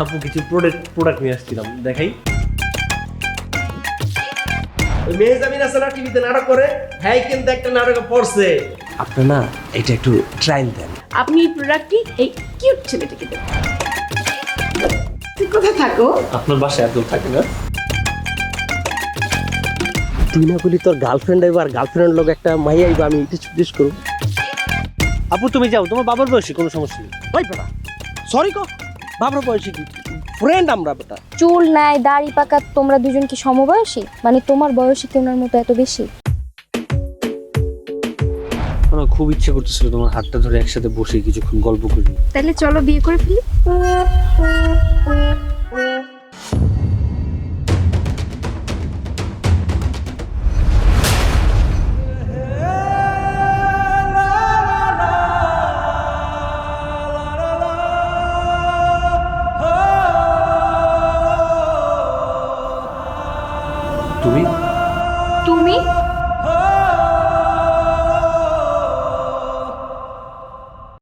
আপু কিছু প্রোডাক্ট নিয়ে আসছিলাম, দেখাই। ওই মেহজাবিন আছে না টিভিতে নাটক করে, হ্যাঁ কিন্তু একটা নাটকে পড়ছে। আপনি না এটা একটু ট্রায়াল দেন। আপনি এই প্রোডাক্টটি এই কিউট ছেলেটিকে দেন। তুই কোথায় থাকো? আপনার বাসায় একদম থাকে না। তুই না বলি তোর গার্লফ্রেন্ড আইব আর গার্লফ্রেন্ড লোক একটা মাইয়া আইব, আমি জিজ্ঞেস করব। আপু তুমি যাও, তোমার বাবার বয়সী কোনো সমস্যা নেই। ভাই বেটা সরি কো, বাবার বয়সী কি ফ্রেন্ড আমরা বেটা। চুল নাই, দাড়ি পাকা, তোমরা দুজন কি সমবয়সী? মানে তোমার বয়সী কি ওনার মতো এত বেশি? আমার খুব ইচ্ছে করতেছিল তোমার হাতটা ধরে একসাথে বসে কিছুক্ষণ গল্প করি। তাহলে চলো বিয়ে করে ফেলি। তুমি তুমি